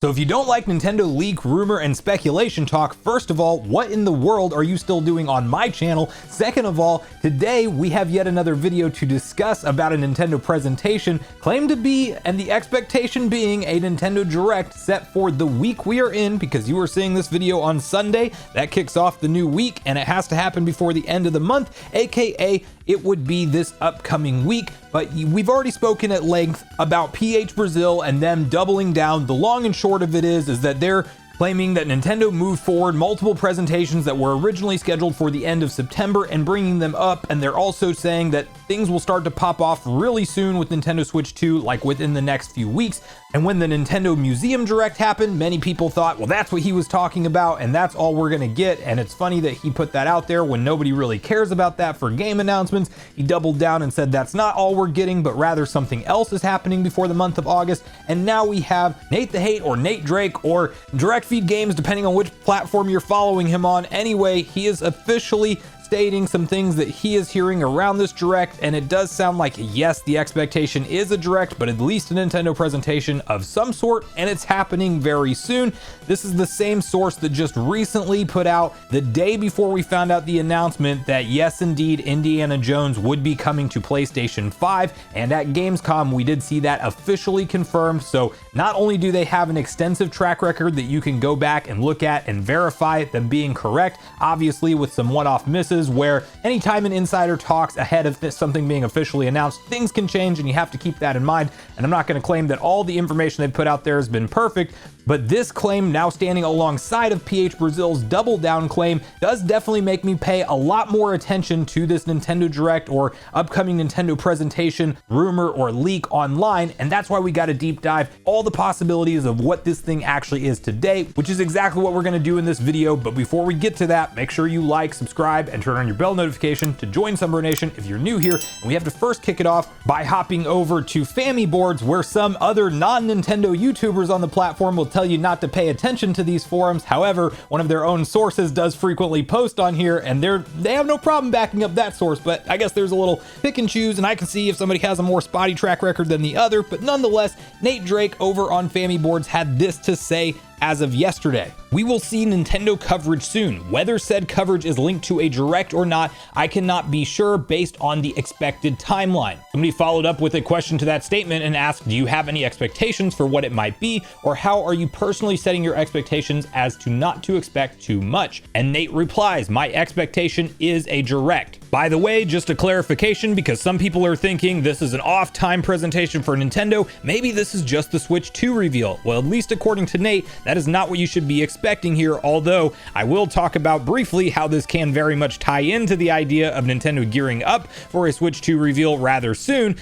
So if you don't like Nintendo leak, rumor, and speculation talk, first of all, what in the world are you still doing on my channel? Second of all, today we have yet another video to discuss about a Nintendo presentation claimed to be, and the expectation being, a Nintendo Direct set for the week we are in, because you are seeing this video on Sunday. That kicks off the new week, and it has to happen before the end of the month, aka it would be this upcoming week. But we've already spoken at length about PH Brazil and them doubling down. The long and short of it is that they're claiming that Nintendo moved forward multiple presentations that were originally scheduled for the end of September and bringing them up, and they're also saying that things will start to pop off really soon with Nintendo Switch 2, like within the next few weeks. And when the Nintendo Museum Direct happened, many people thought, well, that's what he was talking about, and that's all we're gonna get. And it's funny that he put that out there when nobody really cares about that for game announcements. He doubled down and said that's not all we're getting, but rather something else is happening before the month of August. And now we have Nate the Hate, or Nate Drake, or Direct Feed Games, depending on which platform you're following him on. Anyway, he is officially stating some things that he is hearing around this Direct, and it does sound like, yes, the expectation is a Direct, but at least a Nintendo presentation of some sort, and it's happening very soon. This is the same source that just recently put out, the day before we found out the announcement, that yes, indeed, Indiana Jones would be coming to PlayStation 5, and at Gamescom, we did see that officially confirmed. So not only do they have an extensive track record that you can go back and look at and verify them being correct, obviously with some one-off misses, where anytime an insider talks ahead of something being officially announced, things can change, and you have to keep that in mind. And I'm not going to claim that all the information they've put out there has been perfect, but this claim, now standing alongside of PH Brazil's double down claim, does definitely make me pay a lot more attention to this Nintendo Direct or upcoming Nintendo presentation, rumor, or leak online. And that's why we got to deep dive all the possibilities of what this thing actually is today, which is exactly what we're going to do in this video. But before we get to that, make sure you like, subscribe, and turn on your bell notification to join Sunbro Nation if you're new here. And we have to first kick it off by hopping over to Fammy Boards, where some other non-Nintendo YouTubers on the platform will tell you not to pay attention to these forums. However, one of their own sources does frequently post on here, and they have no problem backing up that source. But I guess there's a little pick and choose, and I can see if somebody has a more spotty track record than the other. But nonetheless, Nate Drake over on Fammy Boards had this to say as of yesterday. We will see Nintendo coverage soon. Whether said coverage is linked to a Direct or not, I cannot be sure based on the expected timeline. Somebody followed up with a question to that statement and asked, do you have any expectations for what it might be, or how are you personally setting your expectations as to not to expect too much? And Nate replies, my expectation is a Direct. By the way, just a clarification, because some people are thinking this is an off-time presentation for Nintendo, maybe this is just the Switch 2 reveal. Well, at least according to Nate, that is not what you should be expecting here, although I will talk about briefly how this can very much tie into the idea of Nintendo gearing up for a Switch 2 reveal rather soon.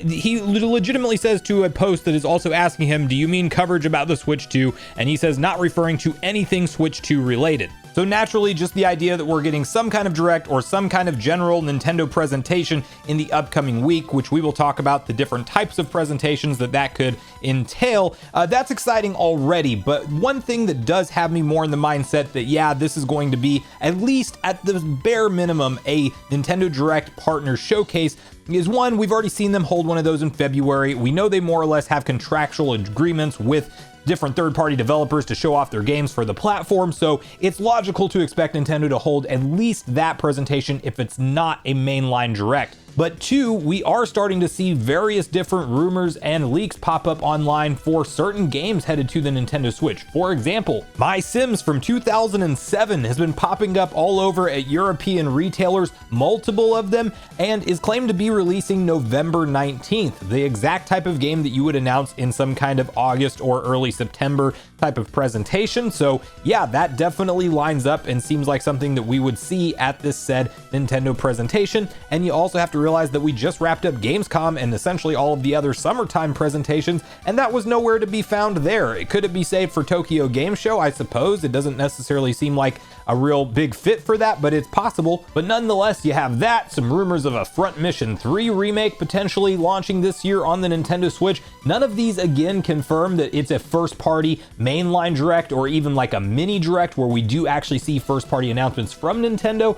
He legitimately says to a post that is also asking him, do you mean coverage about the Switch 2? And he says not referring to anything Switch 2 related. So naturally, just the idea that we're getting some kind of Direct or some kind of general Nintendo presentation in the upcoming week, which we will talk about the different types of presentations that could entail. That's exciting already, but one thing that does have me more in the mindset that, yeah, this is going to be, at least at the bare minimum, a Nintendo Direct partner showcase, is one, we've already seen them hold one of those in February. We know they more or less have contractual agreements with different third-party developers to show off their games for the platform, so it's logical to expect Nintendo to hold at least that presentation if it's not a mainline Direct. But two, we are starting to see various different rumors and leaks pop up online for certain games headed to the Nintendo Switch. For example, My Sims from 2007 has been popping up all over at European retailers, multiple of them, and is claimed to be releasing November 19th, the exact type of game that you would announce in some kind of August or early September type of presentation. So yeah, that definitely lines up and seems like something that we would see at this said Nintendo presentation. And you also have to realize that we just wrapped up Gamescom and essentially all of the other summertime presentations, and that was nowhere to be found there. Could it be saved for Tokyo Game Show? I suppose. It doesn't necessarily seem like a real big fit for that, but it's possible. But nonetheless, you have that, some rumors of a Front Mission 3 remake potentially launching this year on the Nintendo Switch. None of these again confirm that it's a first party mainline Direct or even like a mini Direct where we do actually see first party announcements from Nintendo.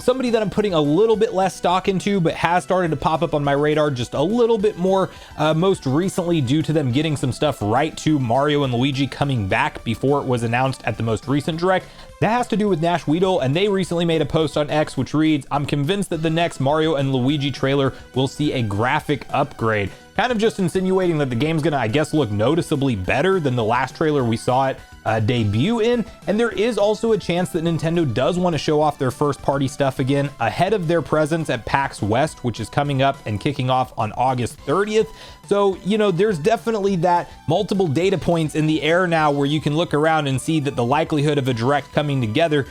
Somebody that I'm putting a little bit less stock into but has started to pop up on my radar just a little bit more, most recently due to them getting some stuff right to Mario and Luigi coming back before it was announced at the most recent Direct. That has to do with Nash Weedle, and they recently made a post on X which reads, "I'm convinced that the next Mario and Luigi trailer will see a graphic upgrade." Kind of just insinuating that the game's gonna, I guess, look noticeably better than the last trailer we saw it debut in. And there is also a chance that Nintendo does want to show off their first party stuff again ahead of their presence at PAX West, which is coming up and kicking off on August 30th. So, you know, there's definitely that multiple data points in the air now where you can look around and see that the likelihood of a Direct coming together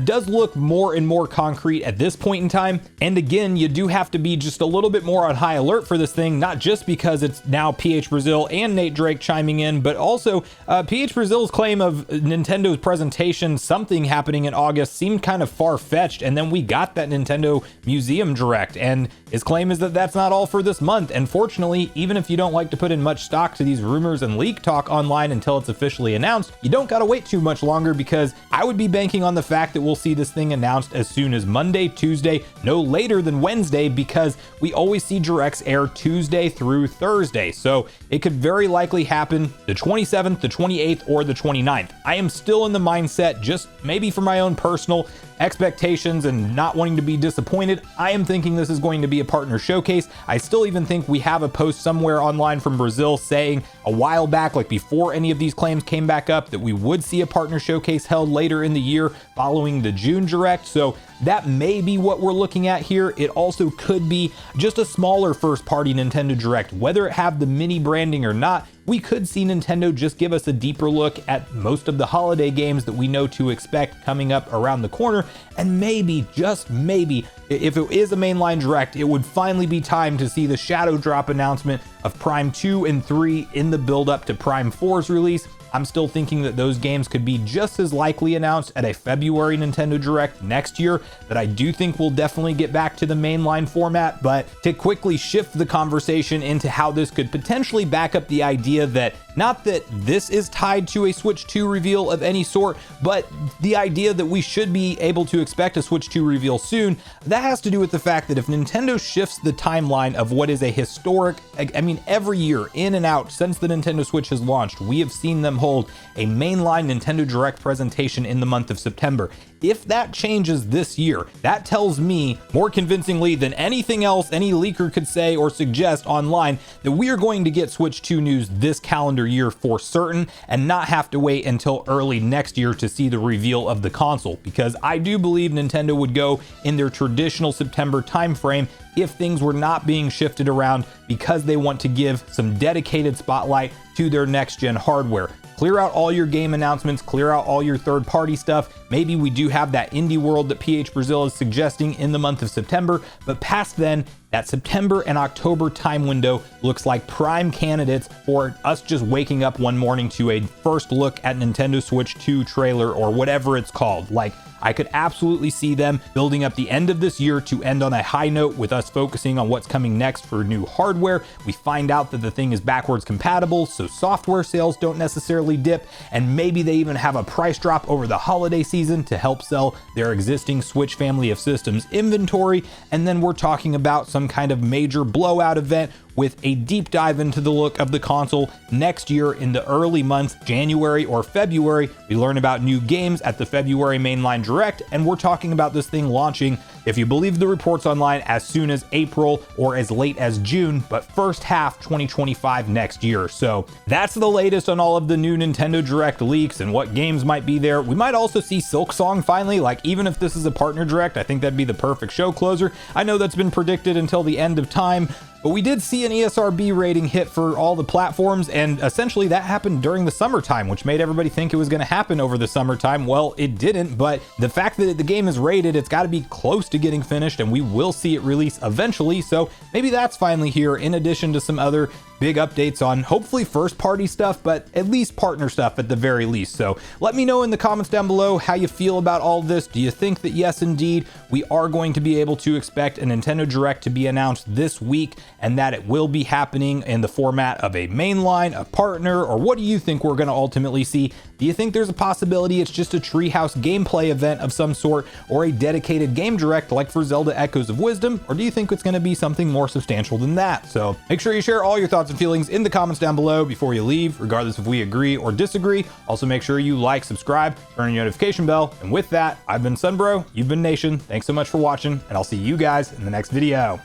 does look more and more concrete at this point in time. And again, you do have to be just a little bit more on high alert for this thing, not just because it's now PH Brazil and Nate Drake chiming in, but also PH Brazil's claim of Nintendo's presentation, something happening in August, seemed kind of far-fetched, and then we got that Nintendo Museum Direct, and his claim is that that's not all for this month. And fortunately, even if you don't like to put in much stock to these rumors and leak talk online until it's officially announced, you don't gotta wait too much longer, because I would be banking on the fact that we'll see this thing announced as soon as Monday, Tuesday, no later than Wednesday, because we always see Directs air Tuesday through Thursday. So it could very likely happen the 27th, the 28th, or the 29th. I am still in the mindset, just maybe for my own personal expectations and not wanting to be disappointed, I am thinking this is going to be a partner showcase. I still even think we have a post somewhere online from Brazil saying a while back, like before any of these claims came back up, that we would see a partner showcase held later in the year following the June Direct. So that may be what we're looking at here. It also could be just a smaller first party Nintendo Direct. Whether it have the mini branding or not, we could see Nintendo just give us a deeper look at most of the holiday games that we know to expect coming up around the corner. And maybe, just maybe, if it is a mainline Direct, it would finally be time to see the shadow drop announcement of Prime 2 and 3 in the build up to Prime 4's release. I'm still thinking that those games could be just as likely announced at a February Nintendo Direct next year, that I do think we'll definitely get back to the mainline format. But to quickly shift the conversation into how this could potentially back up the idea that not that this is tied to a Switch 2 reveal of any sort, but the idea that we should be able to expect a Switch 2 reveal soon, that has to do with the fact that if Nintendo shifts the timeline of what is a historic, I mean, every year in and out since the Nintendo Switch has launched, we have seen them hold a mainline Nintendo Direct presentation in the month of September. If that changes this year, that tells me more convincingly than anything else any leaker could say or suggest online that we are going to get Switch 2 news this calendar year for certain, and not have to wait until early next year to see the reveal of the console, because I do believe Nintendo would go in their traditional September timeframe if things were not being shifted around, because they want to give some dedicated spotlight to their next gen hardware. Clear out all your game announcements, clear out all your third party stuff. Maybe we do have that indie world that PH Brazil is suggesting in the month of September, but past then, that September and October time window looks like prime candidates for us just waking up one morning to a first look at Nintendo Switch 2 trailer or whatever it's called. Like, I could absolutely see them building up the end of this year to end on a high note with us focusing on what's coming next for new hardware. We find out that the thing is backwards compatible, so software sales don't necessarily dip, and maybe they even have a price drop over the holiday season to help sell their existing Switch family of systems inventory. And then we're talking about some kind of major blowout event with a deep dive into the look of the console next year in the early months, January or February. We learn about new games at the February mainline Direct, and we're talking about this thing launching, if you believe the reports online, as soon as April or as late as June, but first half 2025 next year. So that's the latest on all of the new Nintendo Direct leaks and what games might be there. We might also see Silksong finally. Like, even if this is a partner Direct, I think that'd be the perfect show closer. I know that's been predicted until the end of time, but we did see an ESRB rating hit for all the platforms, and essentially that happened during the summertime, which made everybody think it was going to happen over the summertime. Well, it didn't, but the fact that the game is rated, it's got to be close to getting finished, and we will see it release eventually. So maybe that's finally here, in addition to some other big updates on hopefully first party stuff, but at least partner stuff at the very least. So let me know in the comments down below how you feel about all of this. Do you think that yes, indeed, we are going to be able to expect a Nintendo Direct to be announced this week, and that it will be happening in the format of a mainline, a partner, or what do you think we're going to ultimately see? Do you think there's a possibility it's just a Treehouse gameplay event of some sort, or a dedicated game direct like for Zelda Echoes of Wisdom, or do you think it's going to be something more substantial than that? So make sure you share all your thoughts and feelings in the comments down below before you leave, regardless if we agree or disagree. Also make sure you like, subscribe, turn on your notification bell, and with that, I've been Sunbro, you've been Nation. Thanks so much for watching, and I'll see you guys in the next video.